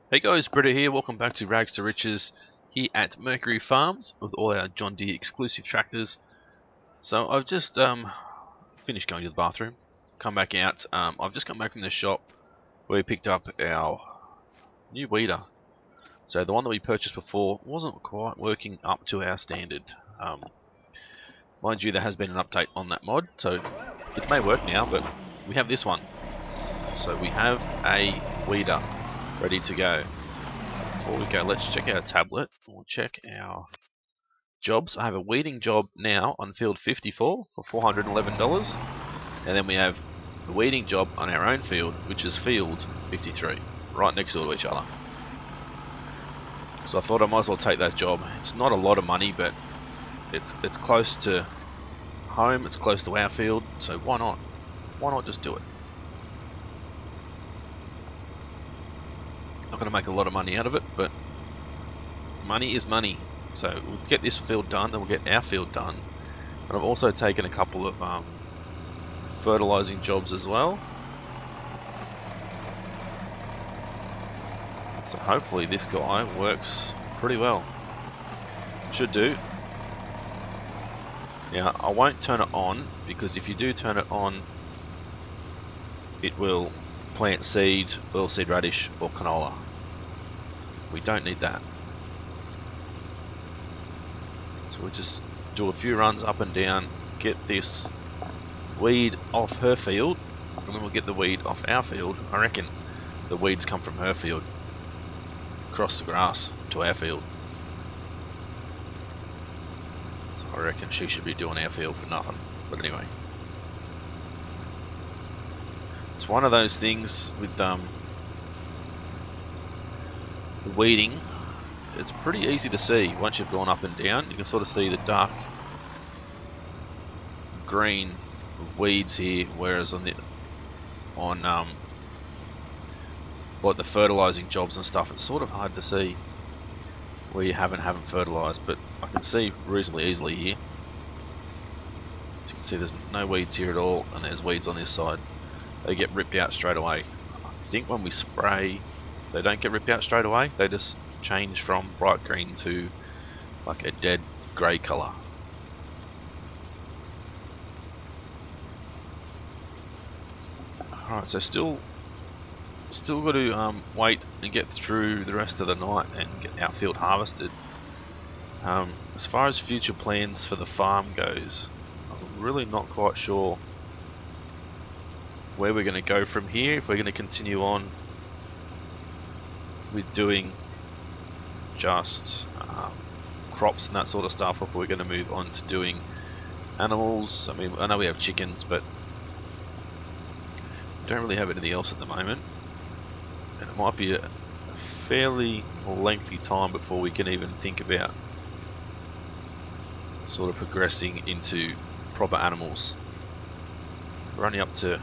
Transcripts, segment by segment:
Hey guys, Britta here. Welcome back to Rags2Riches here at Mercury Farms with all our John Deere exclusive tractors. So I've just finished going to the bathroom, come back out. I've just come back from the shop where we picked up our new weeder. So the one that we purchased before wasn't quite working up to our standard. Mind you, there has been an update on that mod, so it may work now, but we have this one. So we have a weeder ready to go. Before we go, let's check our tablet. We'll check our jobs. I have a weeding job now on field 54 for $411, and then we have the weeding job on our own field, which is field 53, right next door to each other. So I thought I might as well take that job. It's not a lot of money, but it's close to home. It's close to our field, so why not? Why not just do it? Not going to make a lot of money out of it, but money is money. So we'll get this field done, then we'll get our field done. And I've also taken a couple of fertilizing jobs as well. So hopefully this guy works pretty well. Should do. Now I won't turn it on, because if you do turn it on, it will plant seed, oilseed radish or canola. We don't need that. So we'll just do a few runs up and down, get this weed off her field, and then we'll get the weed off our field. I reckon the weeds come from her field, across the grass to our field. So I reckon she should be doing our field for nothing. But anyway, it's one of those things with the weeding. It's pretty easy to see once you've gone up and down. You can sort of see the dark green weeds here, whereas on like the fertilizing jobs and stuff, it's sort of hard to see where you haven't fertilized, but I can see reasonably easily here. As you can see, there's no weeds here at all, and there's weeds on this side. They get ripped out straight away. I think when we spray, they don't get ripped out straight away. They just change from bright green to like a dead grey colour. Alright, so still got to wait and get through the rest of the night and get our field harvested. As far as future plans for the farm goes, I'm really not quite sure where we're going to go from here. If we're going to continue on with doing just crops and that sort of stuff, or if we're going to move on to doing animals. I mean, I know we have chickens, but we don't really have anything else at the moment, and it might be a fairly lengthy time before we can even think about sort of progressing into proper animals. We're only up to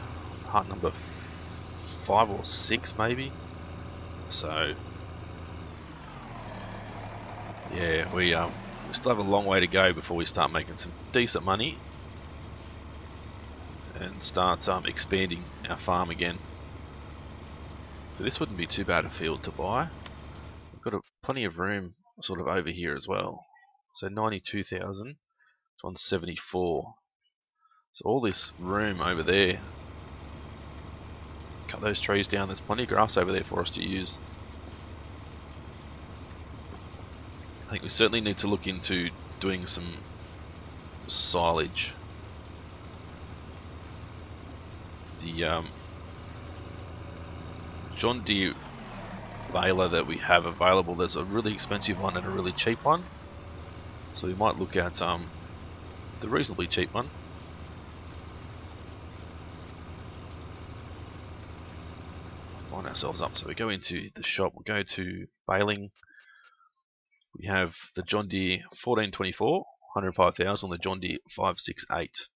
hut number 5 or 6 maybe, so yeah, we still have a long way to go before we start making some decent money and start expanding our farm again. So this wouldn't be too bad a field to buy. We've got plenty of room sort of over here as well. So 92,000 to 174. So all this room over there. Cut those trees down. There's plenty of grass over there for us to use. I think we certainly need to look into doing some silage. The John Deere baler that we have available, there's a really expensive one and a really cheap one. So we might look at the reasonably cheap one. Let's line ourselves up. So we go into the shop, we'll go to baling. We have the John Deere 1424, 105,000, the John Deere 568.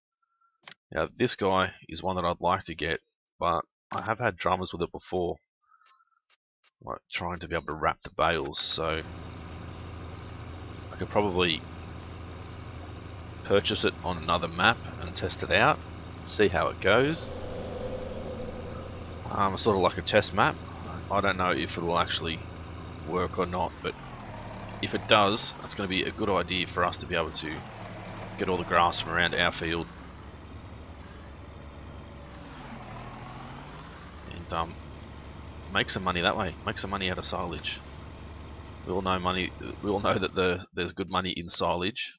Now this guy is one that I'd like to get, but I have had dramas with it before, like trying to be able to wrap the bales, so I could probably purchase it on another map and test it out, see how it goes. Sort of like a test map. I don't know if it will actually work or not, but if it does, that's going to be a good idea for us to be able to get all the grass from around our field and make some money that way. Make some money out of silage. We all know that there's good money in silage.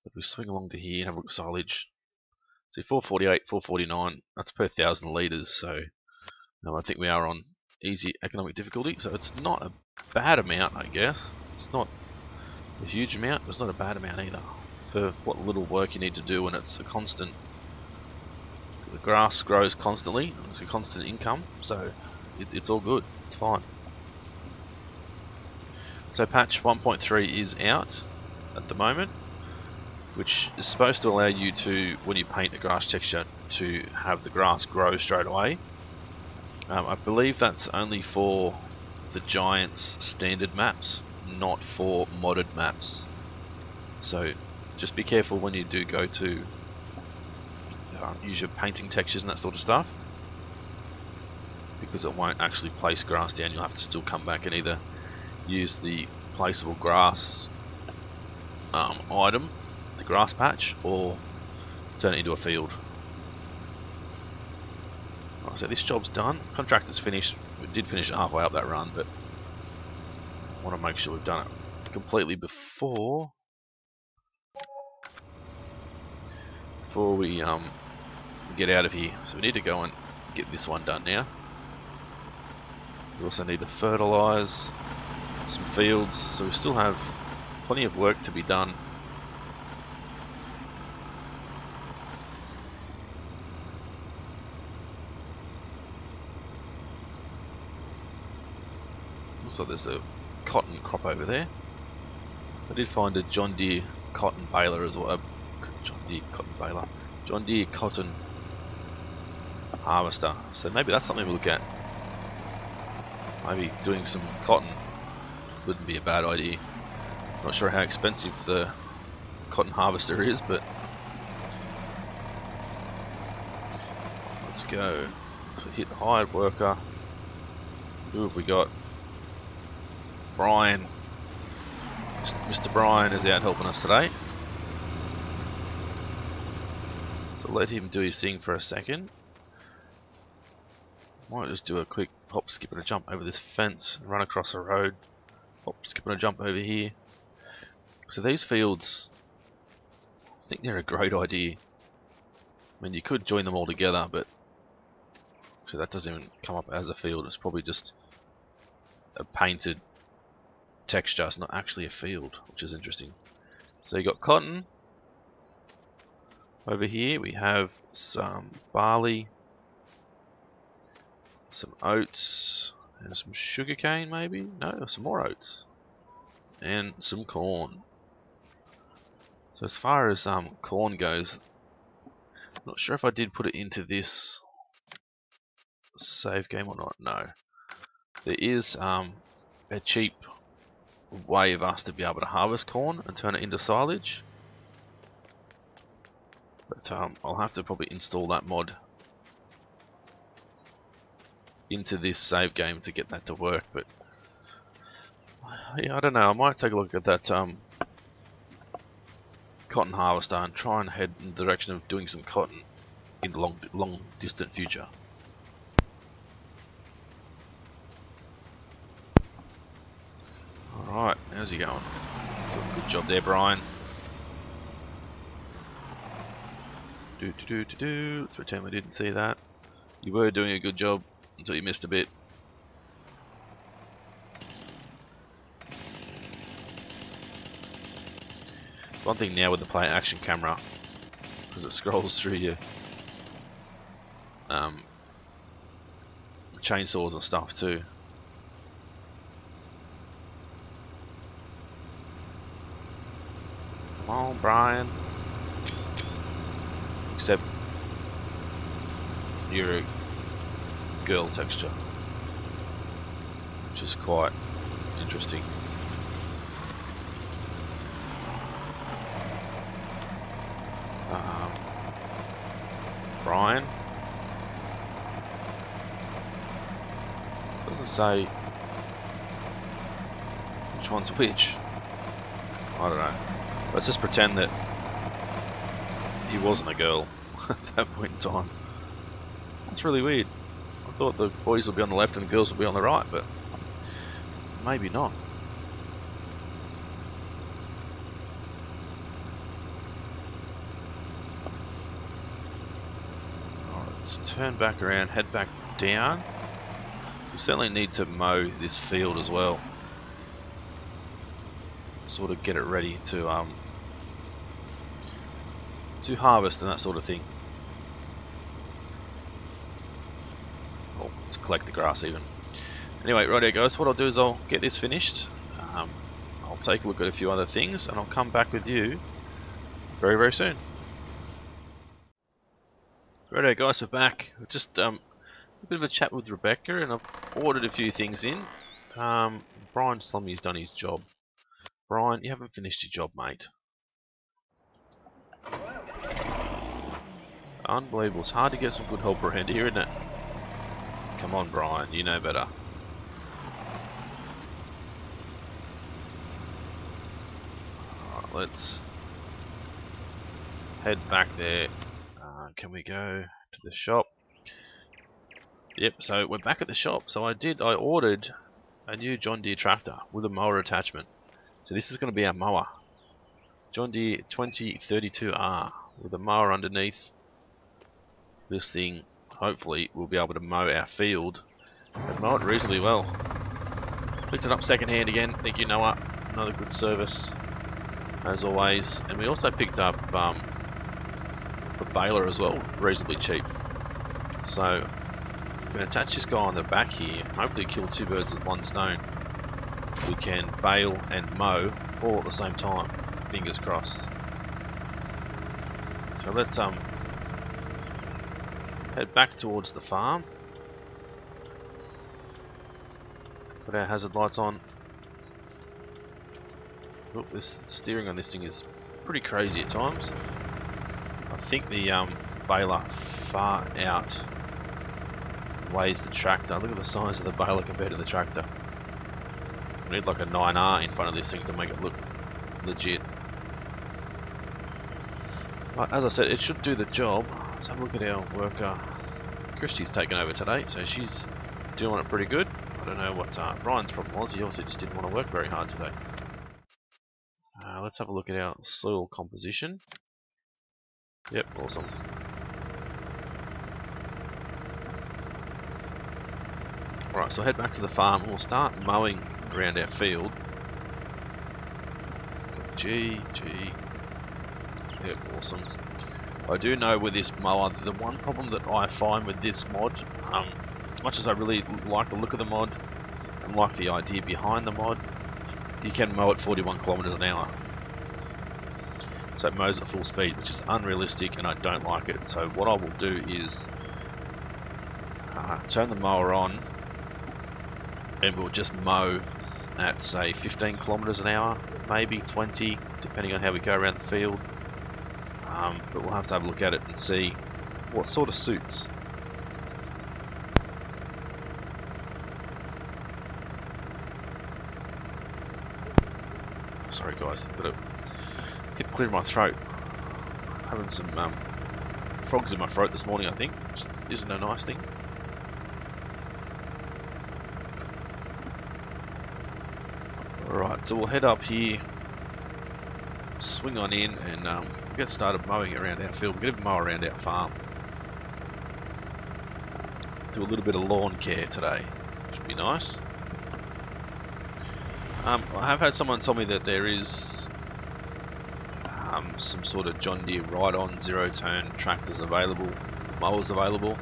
If we swing along to here and have a look at silage, see 448, 449. That's per 1,000 litres. So I think we are on easy economic difficulty. So it's not a bad amount, I guess. It's not a huge amount, but it's not a bad amount either for what little work you need to do, and it's a constant. The grass grows constantly, and it's a constant income, so it's all good. It's fine. So patch 1.3 is out at the moment, which is supposed to allow you to, when you paint a grass texture, to have the grass grow straight away. I believe that's only for the Giants standard maps, not for modded maps. So just be careful when you do go to use your painting textures and that sort of stuff, because it won't actually place grass down. You'll have to still come back and either use the placeable grass item, the grass patch, or turn it into a field. Right, so this job's done. Contractor's finished. We did finish it halfway up that run, but I want to make sure we've done it completely before we get out of here. So we need to go and get this one done now. We also need to fertilise some fields, so we still have plenty of work to be done. Also there's a cotton crop over there. I did find a John Deere cotton baler as well. John Deere cotton harvester. So maybe that's something we'll look at. Maybe doing some cotton wouldn't be a bad idea. Not sure how expensive the cotton harvester is, but let's go. Let's hit the hired worker. Who have we got? Brian. Mr. Brian is out helping us today. So let him do his thing for a second. Might just do a quick hop, skip and a jump over this fence, run across the road, hop, skip and a jump over here. So these fields, I think they're a great idea. I mean, you could join them all together, but so that doesn't even come up as a field. It's probably just a painted texture. It's not actually a field, which is interesting. So you got cotton. Over here we have some barley, some oats, and some sugarcane maybe? No, some more oats. And some corn. So as far as corn goes, I'm not sure if I did put it into this save game or not. No. There is a cheap way of us to be able to harvest corn and turn it into silage. But I'll have to probably install that mod into this save game to get that to work. But yeah, I don't know. I might take a look at that cotton harvester and try and head in the direction of doing some cotton in the long distant future. Alright, how's he going? Doing a good job there, Brian. Let's pretend we didn't see that. You were doing a good job until you missed a bit. It's one thing now with the play action camera, because it scrolls through your chainsaws and stuff too. Come on, Brian. Except you're a girl texture, which is quite interesting. Brian doesn't say Which one's which? I don't know. Let's just pretend that he wasn't a girl at that point in time. That's really weird. I thought the boys would be on the left and the girls would be on the right, but maybe not. Alright, let's turn back around, head back down. We certainly need to mow this field as well. Sort of get it ready to harvest and that sort of thing. Or to collect the grass even. Anyway, right there guys, what I'll do is I'll get this finished. I'll take a look at a few other things and I'll come back with you very, very soon. Right there guys, we're back. Just a bit of a chat with Rebecca and I've ordered a few things in. Brian's telling me he's done his job. Brian, you haven't finished your job, mate. Unbelievable. It's hard to get some good help around here, isn't it? Come on, Brian. You know better. Alright, let's head back there. Can we go to the shop? Yep, so we're back at the shop. So I ordered a new John Deere tractor with a mower attachment. So this is going to be our mower. John Deere 2032R with a mower underneath. This thing, hopefully, will be able to mow our field and mow it reasonably well. Picked it up second hand again. Thank you, Noah. Another good service, as always. And we also picked up a baler as well, reasonably cheap. So, I'm going to attach this guy on the back here. Hopefully kill two birds with one stone. We can bale and mow all at the same time. Fingers crossed. So let's head back towards the farm. Put our hazard lights on. Look, this steering on this thing is pretty crazy at times. I think the baler far outweighs the tractor. Look at the size of the baler compared to the tractor. We need like a 9R in front of this thing to make it look legit. But as I said, it should do the job. Let's have a look at our worker. Christy's taken over today, so she's doing it pretty good. I don't know what Brian's problem was. He obviously just didn't want to work very hard today. Let's have a look at our soil composition. Yep, awesome. Alright, so head back to the farm and we'll start mowing around our field. G. Yep, awesome. I do know with this mower, the one problem that I find with this mod, as much as I really like the look of the mod and like the idea behind the mod, you can mow at 41 kilometers an hour. So it mows at full speed, which is unrealistic and I don't like it. So what I will do is turn the mower on and we'll just mow at say 15 kilometers an hour, maybe 20, depending on how we go around the field. But we'll have to have a look at it and see what sort of suits. Sorry guys, I've got to get clear of my throat. Having some frogs in my throat this morning, I think, which isn't a nice thing. Alright, so we'll head up here, swing on in and get started mowing around our field. We're going to mow around our farm. Do a little bit of lawn care today, which would be nice. I have had someone tell me that there is some sort of John Deere ride-on zero-turn tractors available, mowers available.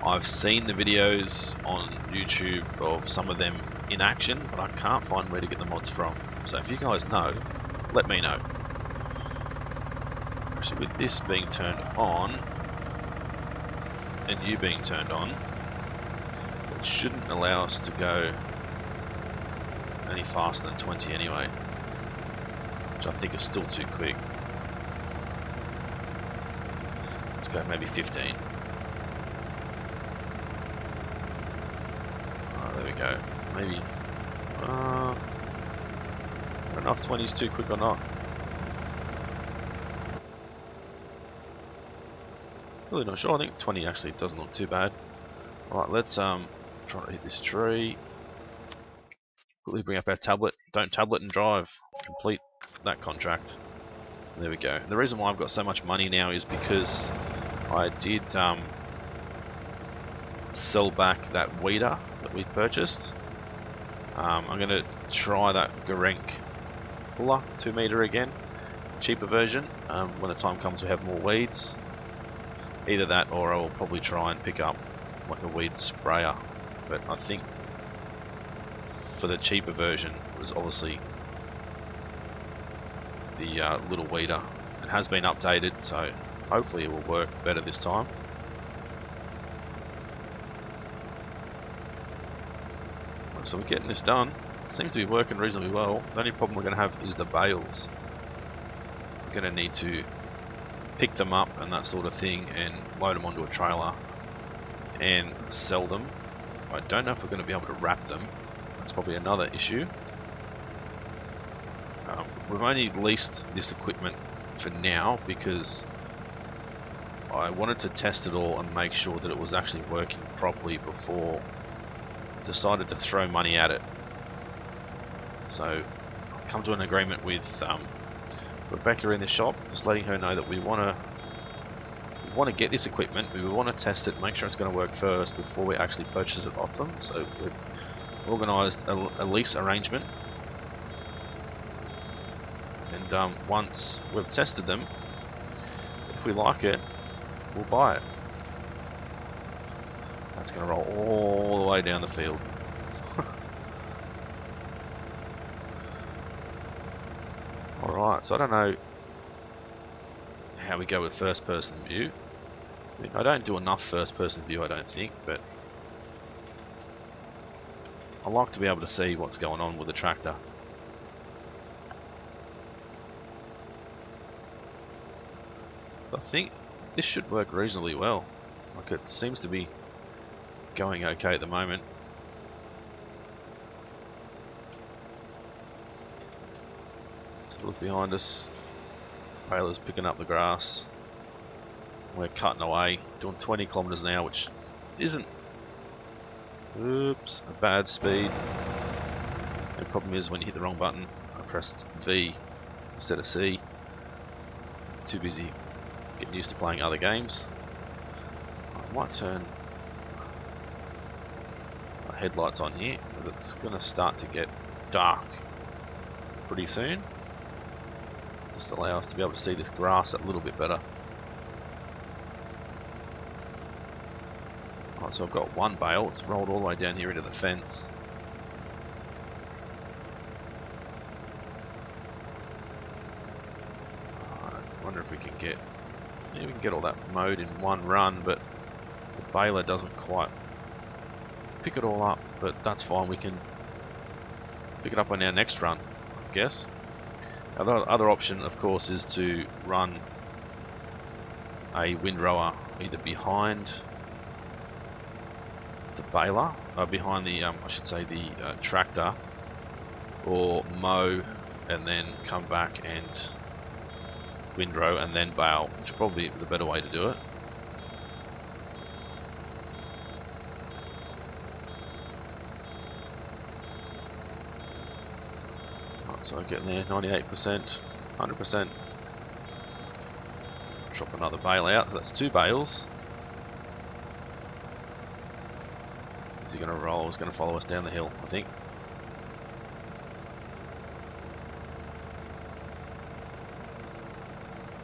I've seen the videos on YouTube of some of them in action, but I can't find where to get the mods from. So if you guys know, let me know. Actually, with this being turned on and you being turned on, it shouldn't allow us to go any faster than 20 anyway, which I think is still too quick. Let's go maybe 15. There we go. Maybe don't know if 20 is too quick or not. Really not sure. I think 20 actually doesn't look too bad. Alright, let's try to hit this tree. Quickly bring up our tablet. Don't tablet and drive. Complete that contract. There we go. The reason why I've got so much money now is because I did sell back that weeder that we purchased. I'm going to try that Gerenk puller 2 meter again, cheaper version. When the time comes we have more weeds. Either that or I will probably try and pick up like a weed sprayer. But I think for the cheaper version was obviously the little weeder. It has been updated, so hopefully it will work better this time. So we're getting this done. It seems to be working reasonably well. The only problem we're going to have is the bales. We're going to need to pick them up and that sort of thing and load them onto a trailer and sell them. I don't know if we're going to be able to wrap them. That's probably another issue. We've only leased this equipment for now because I wanted to test it all and make sure that it was actually working properly before decided to throw money at it. So I've come to an agreement with Rebecca in the shop, just letting her know that we want to get this equipment, we want to test it, make sure it's going to work first before we actually purchase it off them. So we've organised a lease arrangement, and once we've tested them, if we like it, we'll buy it. That's going to roll all the way down the field. Alright, so I don't know how we go with first person view. I mean, I don't do enough first person view, I don't think, but I like to be able to see what's going on with the tractor. So I think this should work reasonably well. Like, it seems to be going okay at the moment. Let's have a look behind us. Baler's picking up the grass. We're cutting away, doing 20 kilometers an hour, which isn't, oops, a bad speed. The problem is when you hit the wrong button, I pressed V instead of C. Too busy getting used to playing other games. I might turn my headlights on here because it's going to start to get dark pretty soon. Just allow us to be able to see this grass a little bit better. Alright, so I've got one bale, it's rolled all the way down here into the fence. I wonder if we can get, maybe we can get all that mowed in one run, but the baler doesn't quite pick it all up, but that's fine, we can pick it up on our next run, I guess. The other option, of course, is to run a windrower either behind the baler, behind the, I should say, the tractor, or mow and then come back and windrow and then bale, which is probably the better way to do it. So getting there, 98%, 100%. Drop another bale out, so that's 2 bales. Is he going to roll? He's going to follow us down the hill, I think.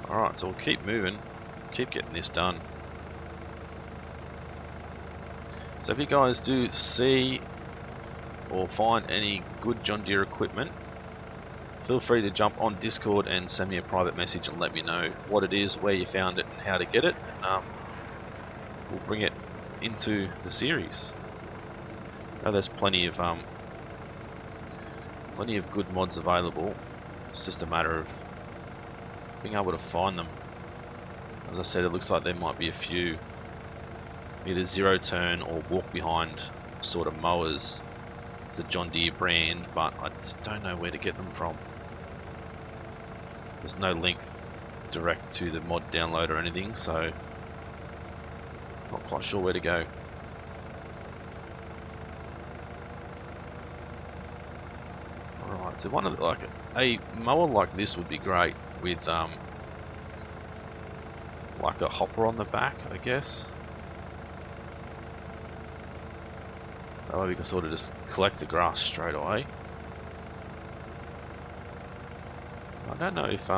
Alright, so we'll keep moving, keep getting this done. So if you guys do see or find any good John Deere equipment, feel free to jump on Discord and send me a private message and let me know what it is, where you found it, and how to get it, and we'll bring it into the series. Now there's plenty of good mods available. It's just a matter of being able to find them. As I said, it looks like there might be a few either zero turn or walk behind sort of mowers. It's the John Deere brand, but I just don't know where to get them from. there's no link direct to the mod download or anything, so not quite sure where to go. Alright, so one of the, like a mower like this would be great with like a hopper on the back, I guess. That way we can sort of just collect the grass straight away. I don't know if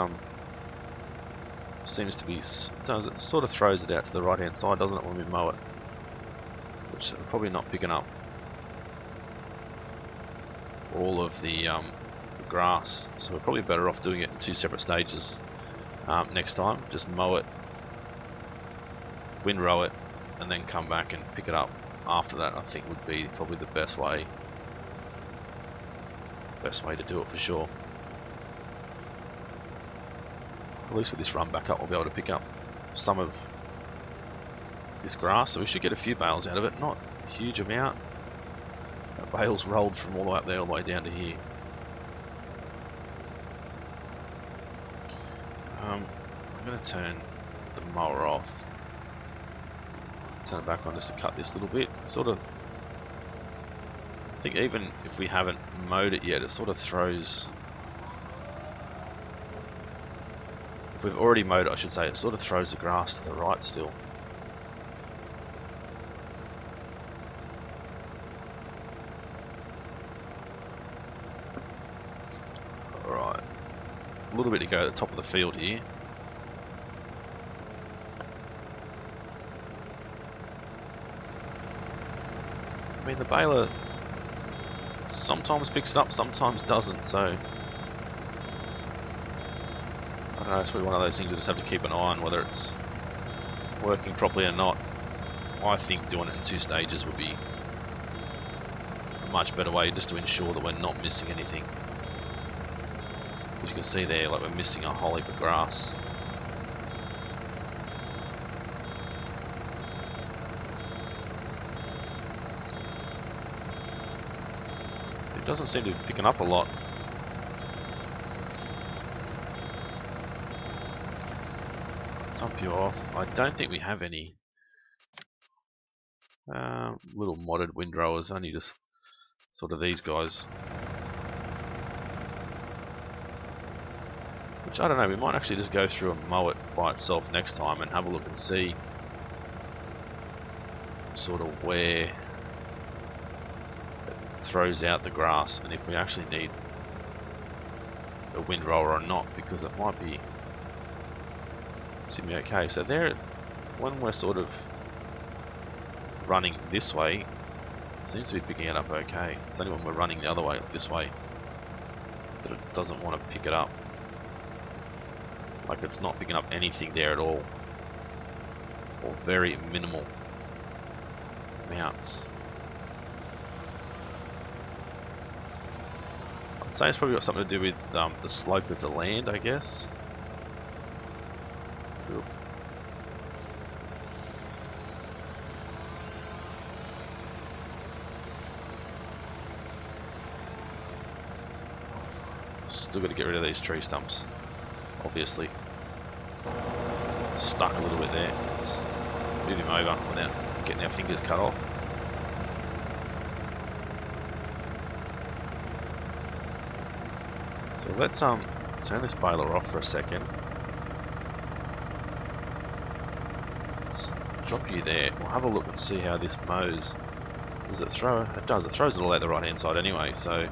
seems to be it sort of throws it out to the right hand side, doesn't it, when we mow it? Which is probably not picking up all of the grass, so we're probably better off doing it in 2 separate stages next time. Just mow it, windrow it, and then come back and pick it up after that. I think would be probably the best way to do it for sure. At least with this run back up, we'll be able to pick up some of this grass, so we should get a few bales out of it. Not a huge amount. That bale's rolled from all the way up there all the way down to here. I'm going to turn the mower off, turn it back on just to cut this little bit. Sort of, I think even if we haven't mowed it yet, it sort of throws. If we've already mowed it, I should say, it sort of throws the grass to the right still. Alright, a little bit to go at the top of the field here. I mean, the baler sometimes picks it up, sometimes doesn't, so I don't know, it's probably one of those things you just have to keep an eye on whether it's working properly or not. I think doing it in 2 stages would be a much better way, just to ensure that we're not missing anything. As you can see there, like, we're missing a whole heap of grass. It doesn't seem to be picking up a lot. Dump you off. I don't think we have any little modded windrowers, only just sort of these guys. Which, I don't know, we might actually just go through and mow it by itself next time and have a look and see sort of where it throws out the grass and if we actually need a windrower or not, because it might be seem to be okay. So there, when we're sort of running this way, it seems to be picking it up okay. It's only when we're running the other way, this way, that it doesn't want to pick it up. Like, it's not picking up anything there at all, or very minimal amounts. I'd say it's probably got something to do with the slope of the land, I guess. Oop. Still got to get rid of these tree stumps, obviously. Stuck a little bit there. Let's move him over without getting our fingers cut off. So let's turn this baler off for a second. Let's drop you there. We'll have a look and see how this mows. Does it throw? It does. It throws it all out the right hand side anyway, so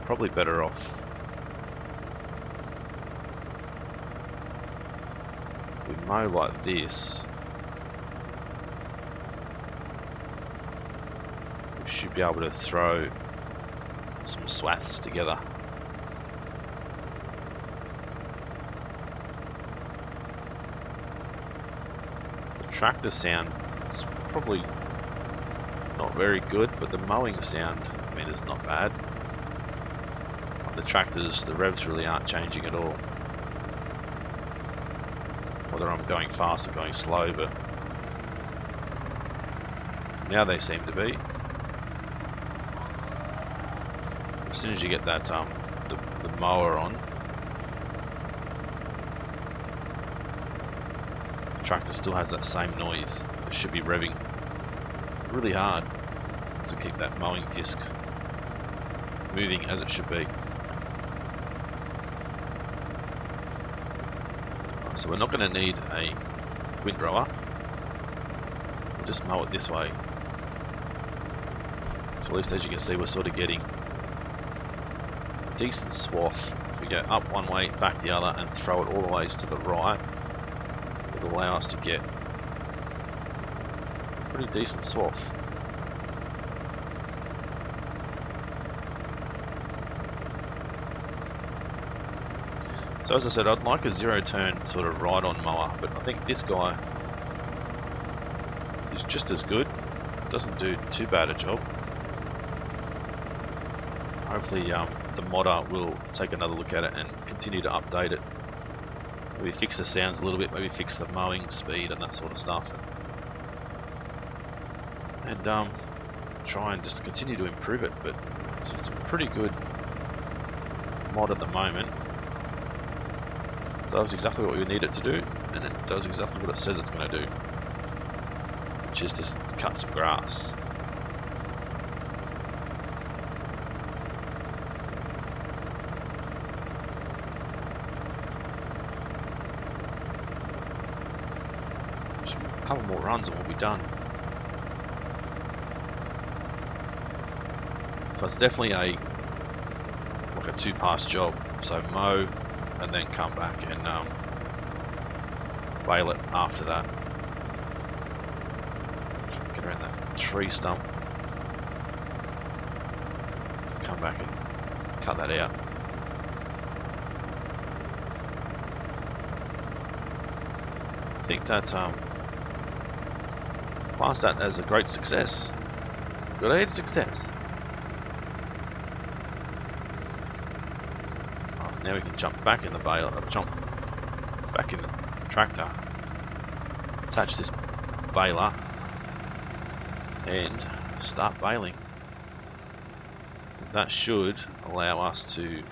probably better off if we mow like this. We should be able to throw some swaths together. The tractor sound is probably not very good, but the mowing sound, I mean, is not bad. The tractors, the revs really aren't changing at all. Whether I'm going fast or going slow, but now they seem to be. as soon as you get that the mower on, the tractor still has that same noise. It should be revving really hard to keep that mowing disc moving as it should be. So we're not going to need a windrower. We'll just mow it this way. So at least, as you can see, we're sort of getting a decent swath. If we go up one way, back the other, and throw it all the ways to the right, it'll allow us to get a pretty decent swath. So as I said, I'd like a zero turn sort of ride-on mower, but I think this guy is just as good. Doesn't do too bad a job. Hopefully the modder will take another look at it and continue to update it. Maybe fix the sounds a little bit, maybe fix the mowing speed and that sort of stuff. And try and just continue to improve it. But so it's a pretty good mod at the moment. It does exactly what we need it to do, and it does exactly what it says it's going to do, which is just cut some grass. A couple more runs and we'll be done. So it's definitely like a two-pass job. So mow and then come back and bale it after that. Get around that tree stump. So come back and cut that out. I think that class that as a great success. Great success. Now we can jump back in the bale, jump back in the tractor, attach this baler, and start baling. That should allow us to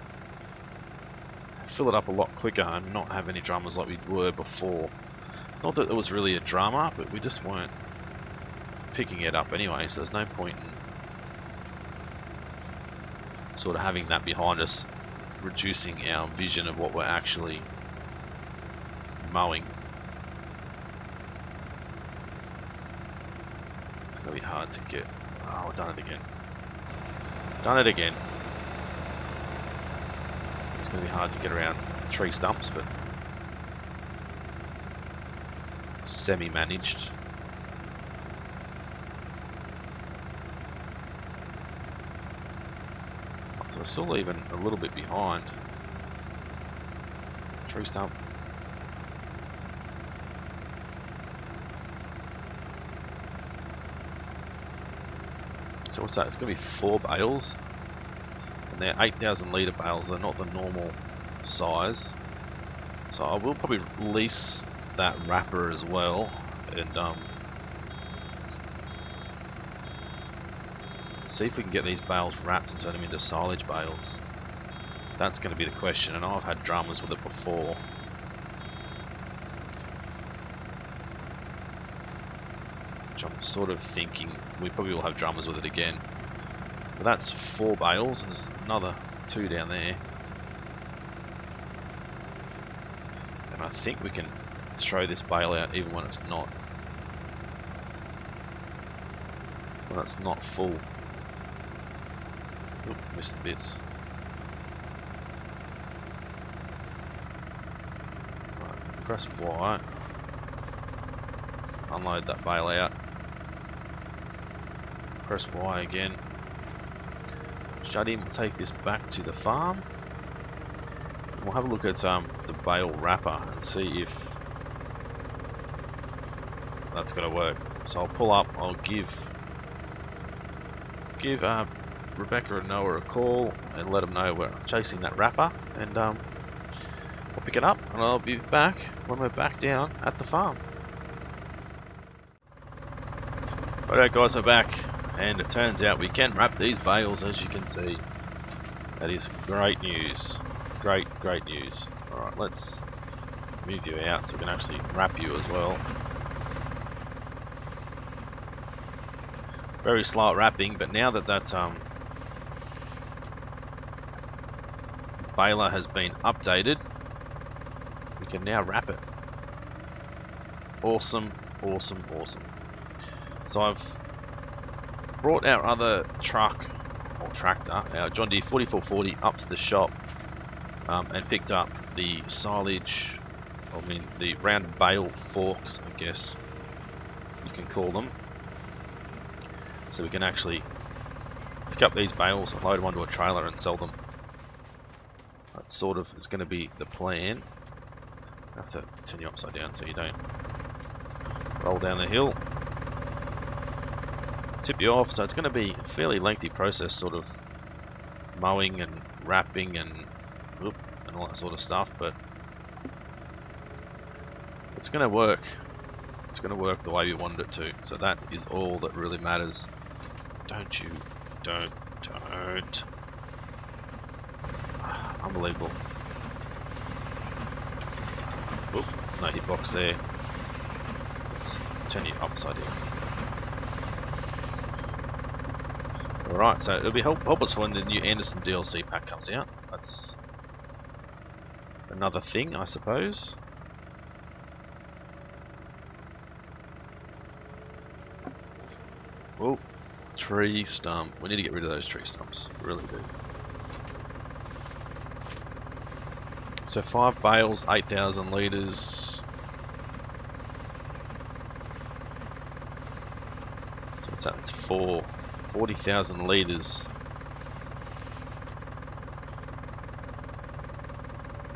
fill it up a lot quicker and not have any dramas like we were before. Not that it was really a drama, but we just weren't picking it up anyway, so there's no point in sort of having that behind us, reducing our vision of what we're actually mowing. It's going to be hard to get. Oh, I've done it again. Done it again. It's going to be hard to get around tree stumps, but semi-managed. So we're still even a little bit behind. Tree stump. So what's that? It's going to be 4 bales. And they're 8,000 litre bales. They're not the normal size. So I will probably lease that wrapper as well. And see if we can get these bales wrapped and turn them into silage bales. That's going to be the question, and I've had dramas with it before. Which I'm sort of thinking we probably will have dramas with it again. But that's 4 bales, there's another 2 down there. And I think we can throw this bale out even when it's not full. Oop, missed the bits. Right, if we press Y, unload that bale out. Press Y again. Shut him, take this back to the farm. And we'll have a look at the bale wrapper and see if that's going to work. So I'll pull up, I'll give Rebecca and Noah a call and let them know we're chasing that wrapper, and I'll pick it up and I'll be back when we're back down at the farm. Alright guys, we're back, and it turns out we can wrap these bales, as you can see. That is great news. Great news. Alright, let's move you out so we can actually wrap you as well. Very slow at wrapping, but now that that baler has been updated, we can now wrap it. Awesome. So I've brought our other truck, or tractor, our John Deere 4440 up to the shop and picked up the silage, the round bale forks, I guess you can call them. So we can actually pick up these bales and load them onto a trailer and sell them. That sort of is going to be the plan. I have to turn you upside down so you don't roll down the hill. Tip you off, so it's going to be a fairly lengthy process, sort of mowing and wrapping and all that sort of stuff, but it's going to work. It's going to work the way we wanted it to, so that is all that really matters. Don't. Unbelievable. Oop, no hitbox there. Let's turn you upside down. Alright, so it'll be help us when the new Anderson DLC pack comes out. That's another thing, I suppose. Oh, tree stump. We need to get rid of those tree stumps. We really do. So 5 bales, 8,000 litres. So what's that? It's 40,000 litres.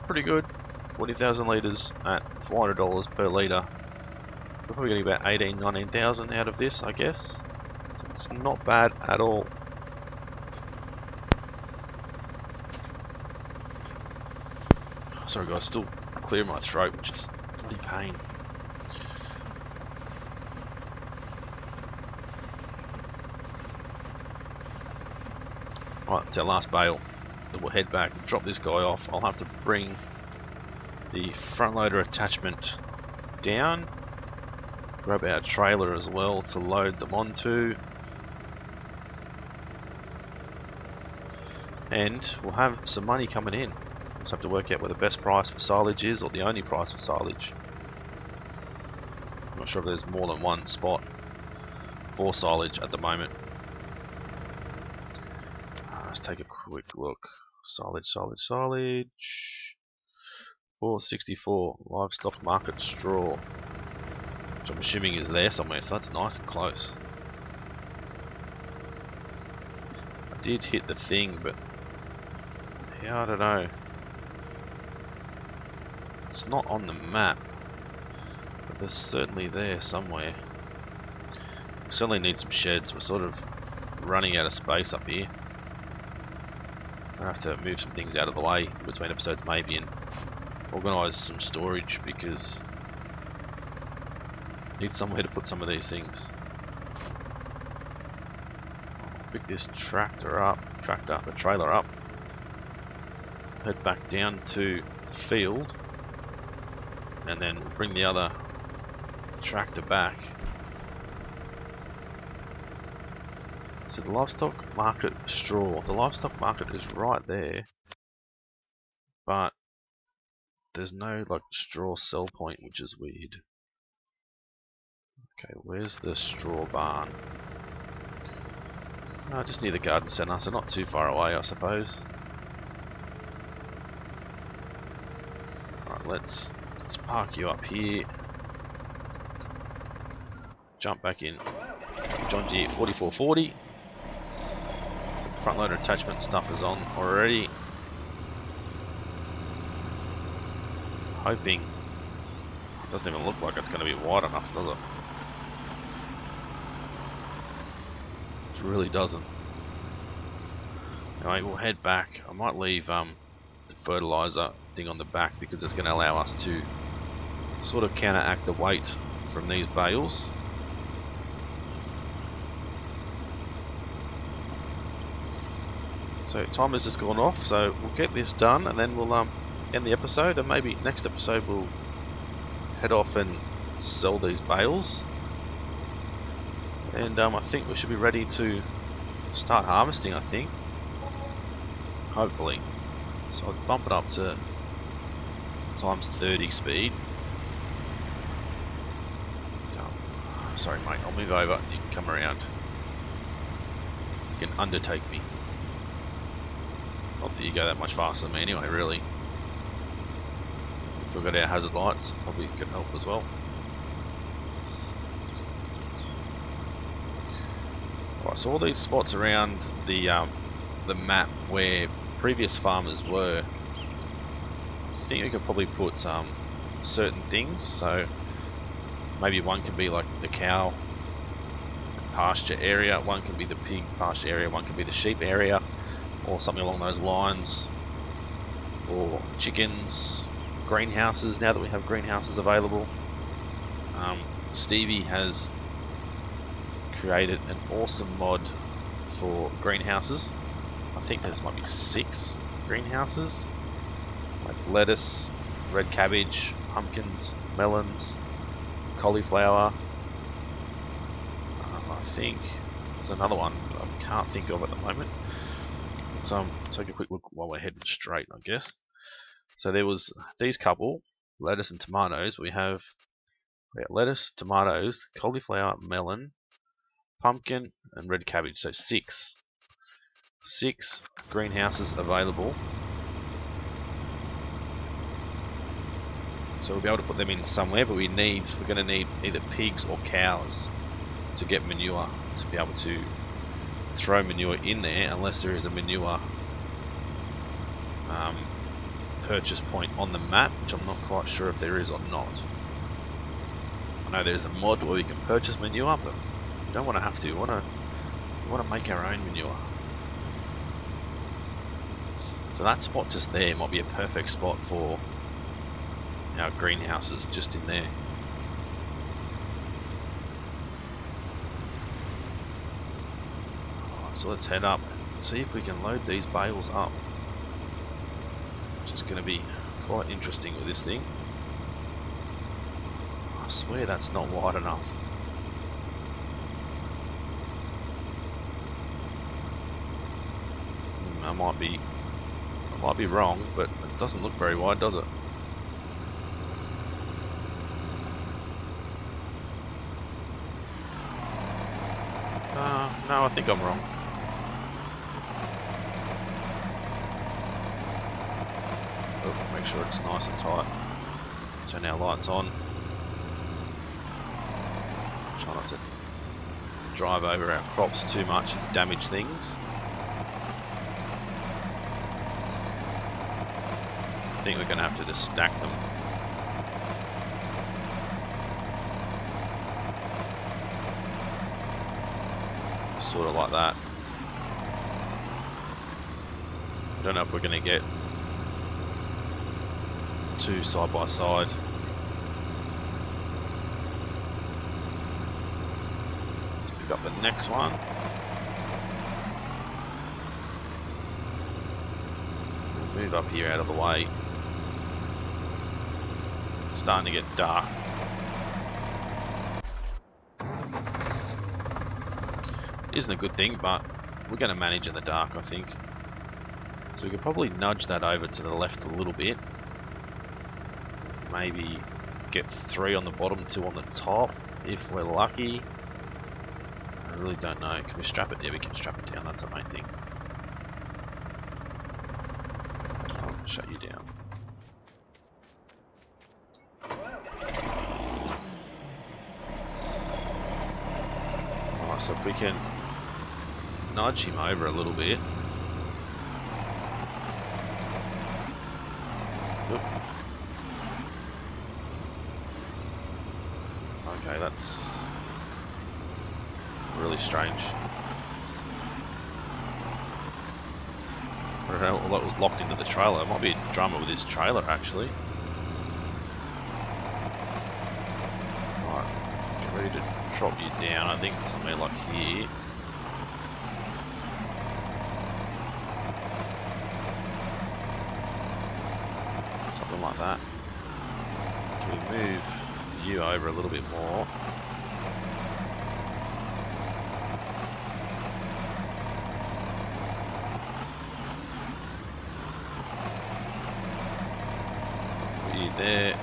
Pretty good. 40,000 litres at $400 per litre. So we're probably getting about 18,000, 19,000 out of this, I guess. So it's not bad at all. Sorry guys, still clear my throat, which is bloody pain. Right, it's our last bale. Then we'll head back and drop this guy off. I'll have to bring the front loader attachment down. Grab our trailer as well to load them onto. And we'll have some money coming in. We'll just have to work out where the best price for silage is, or the only price for silage. I'm not sure if there's more than one spot for silage at the moment. Let's take a quick look. Silage. 464 livestock market straw, which I'm assuming is there somewhere, so that's nice and close. I did hit the thing, but yeah, I don't know. It's not on the map, but there's certainly there somewhere. We certainly need some sheds. We're sort of running out of space up here. I have to move some things out of the way between episodes maybe and organise some storage, because I need somewhere to put some of these things. I'll pick this the trailer up, head back down to the field, and then we'll bring the other tractor back. So the livestock market straw, the livestock market is right there, but there's no like straw sell point, which is weird. Okay, where's the straw barn? Just near the garden centre, so not too far away, I suppose. Alright, let's park you up here. Jump back in John Deere 4440. So the front loader attachment stuff is on already. Hoping it doesn't even look like it's going to be wide enough, does it? It really doesn't. Anyway, we'll head back. I might leave the fertilizer thing on the back, because it's going to allow us to sort of counteract the weight from these bales. So timer's just gone off, so we'll get this done and then we'll end the episode, and maybe next episode we'll head off and sell these bales. And I think we should be ready to start harvesting, I think. Hopefully. So I'll bump it up to times 30 speed. Sorry mate, I'll move over, you can come around. You can undertake me. Not that you go that much faster than me anyway, really. If we've got our hazard lights, probably could help as well. Alright, so all these spots around the map where previous farmers were, I think we could probably put certain things. So maybe one can be like the cow pasture area, one can be the pig pasture area, one can be the sheep area, or something along those lines. Or chickens, greenhouses, now that we have greenhouses available. Stevie has created an awesome mod for greenhouses. I think there's might be 6 greenhouses, like lettuce, red cabbage, pumpkins, melons, cauliflower. I think there's another one that I can't think of at the moment. Let's take a quick look while we're heading straight, I guess. So there was these couple, lettuce and tomatoes. We got lettuce, tomatoes, cauliflower, melon, pumpkin, and red cabbage. So 6 greenhouses available. So we'll be able to put them in somewhere, but we're going to need either pigs or cows to get manure, to be able to throw manure in there, unless there is a manure purchase point on the map, which I'm not quite sure if there is or not. I know there's a mod where we can purchase manure, but we don't want to have to. We want to make our own manure. So that spot just there might be a perfect spot for our greenhouses, just in there. Alright, so let's head up and see if we can load these bales up. Which is going to be quite interesting with this thing. I swear that's not wide enough. I might be wrong, but it doesn't look very wide, does it? No, I think I'm wrong. Oh, make sure it's nice and tight. Turn our lights on. Try not to drive over our crops too much and damage things. I think we're going to have to just stack them. Sort of like that. I don't know if we're going to get 2 side by side. Let's pick up the next one. We'll move up here out of the way. It's starting to get dark. Isn't a good thing, but we're going to manage in the dark, I think. So we could probably nudge that over to the left a little bit. Maybe get 3 on the bottom, 2 on the top, if we're lucky. I really don't know. Can we strap it? Yeah, we can strap it down. That's the main thing. I'll shut you down. Alright, so if we can nudge him over a little bit. Oop. Okay, that's really strange. I don't know what was locked into the trailer. It might be a drama with this trailer, actually. Alright, get ready to drop you down, I think somewhere like here. like that. Can we move you over a little bit more? Put you there.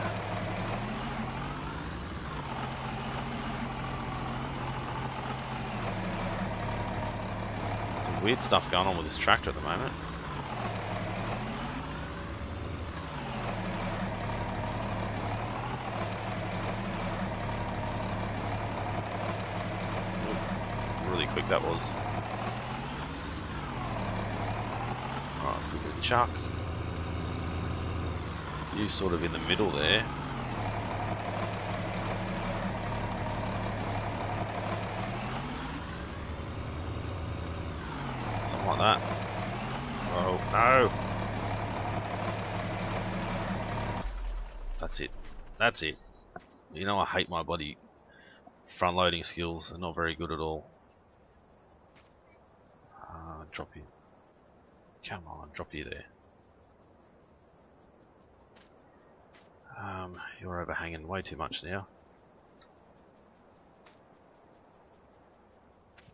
Some weird stuff going on with this tractor at the moment. Really quick that was. Alright, if we could chuck you sort of in the middle there. Something like that. Oh no! That's it. That's it. You know I hate my bloody front loading skills. They're not very good at all. Drop you. Come on, drop you there. You're overhanging way too much now.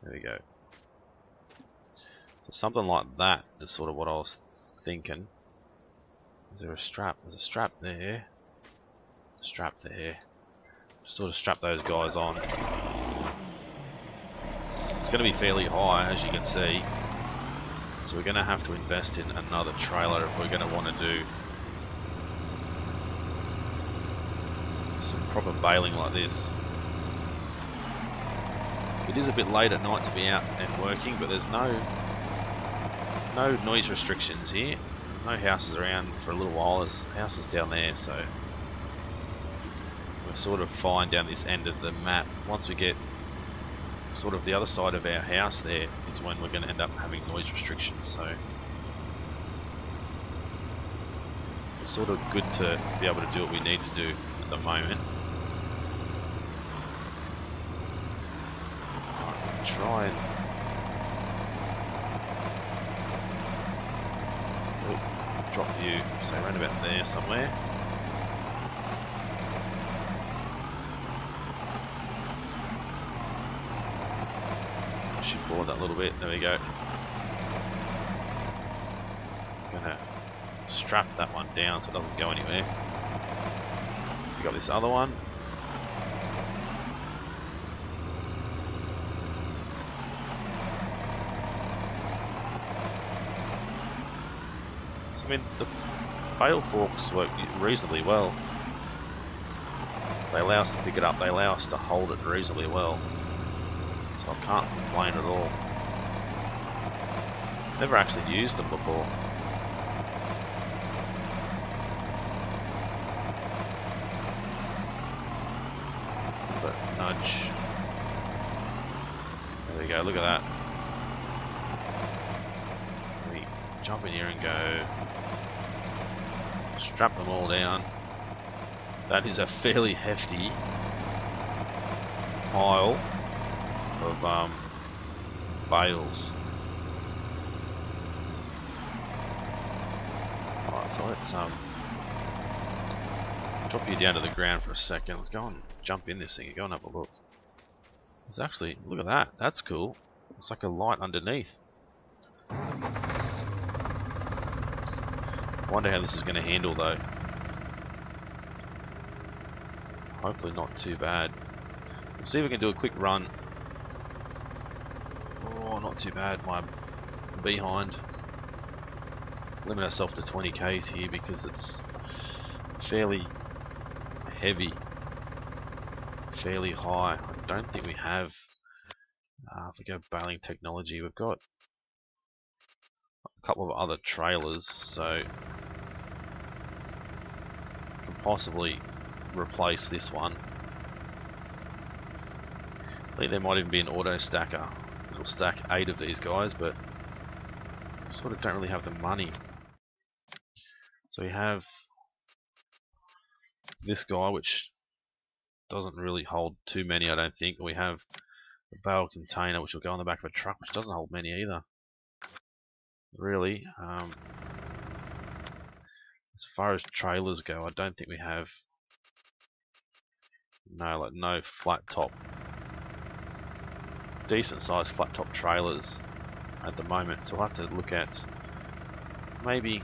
There we go. So something like that is sort of what I was thinking. Is there a strap? There's a strap there. Strap there. Just sort of strap those guys on. It's going to be fairly high, as you can see. So we're going to have to invest in another trailer if we're going to want to do some proper baling like this. It is a bit late at night to be out and working, but there's no noise restrictions here. There's no houses around for a little while. There's houses down there, so we're sort of fine down this end of the map. Once we get sort of the other side of our house there is when we're going to end up having noise restrictions, so it's sort of good to be able to do what we need to do at the moment. Try and drop you, say around about there somewhere. Push you forward that little bit, there we go. Gonna strap that one down so it doesn't go anywhere. We got this other one. I mean, the bale forks work reasonably well. They allow us to pick it up, they allow us to hold it reasonably well. So I can't complain at all. Never actually used them before. But nudge. There we go, look at that. Can we jump in here and go? Strap them all down. That is a fairly hefty pile of bales. Alright, so let's drop you down to the ground for a second. Let's go and jump in this thing and go and have a look. There's actually, look at that, that's cool. It's like a light underneath. Wonder how this is going to handle though. Hopefully not too bad. We'll see if we can do a quick run. Oh, not too bad. My behind. Let's limit ourselves to 20 k's here because it's fairly heavy, fairly high. I don't think we have. If we go baling technology, we've got a couple of other trailers, so we can possibly replace this one. I think there might even be an auto stacker. It'll stack 8 of these guys, but we sort of don't really have the money. So we have this guy, which doesn't really hold too many, I don't think. We have a bale container, which will go on the back of a truck, which doesn't hold many either. Really. As far as trailers go, I don't think we have no flat top, decent sized flat top trailers at the moment. So we'll have to look at maybe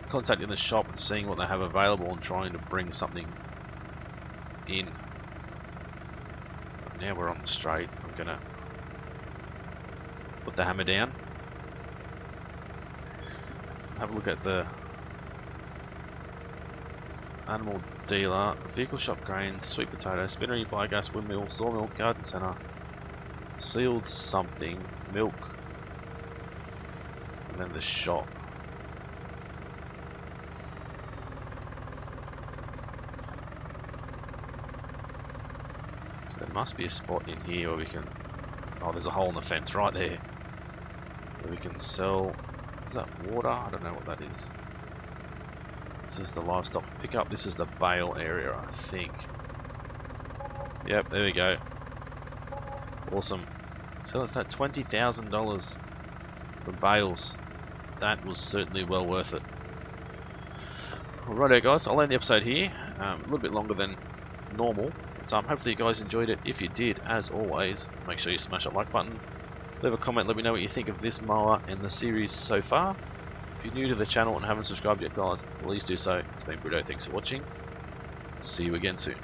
contacting the shop and seeing what they have available and trying to bring something in. Now we're on the straight. I'm gonna put the hammer down, have a look at the animal dealer, vehicle shop, grains, sweet potato, spinnery, biogas, windmill, sawmill, garden centre, sealed something, milk, and then the shop. So there must be a spot in here where we can, oh, there's a hole in the fence right there, where we can sell, is that water? I don't know what that is. This is the livestock pickup. This is the bale area, I think. Yep, there we go. Awesome. So that's that $20,000 for bales. That was certainly well worth it. Alrighto guys, I'll end the episode here. A little bit longer than normal. But, hopefully you guys enjoyed it. If you did, as always, make sure you smash that like button. Leave a comment, let me know what you think of this mower and the series so far. If you're new to the channel and haven't subscribed yet guys, please do so. It's been Brutto, thanks for watching. See you again soon.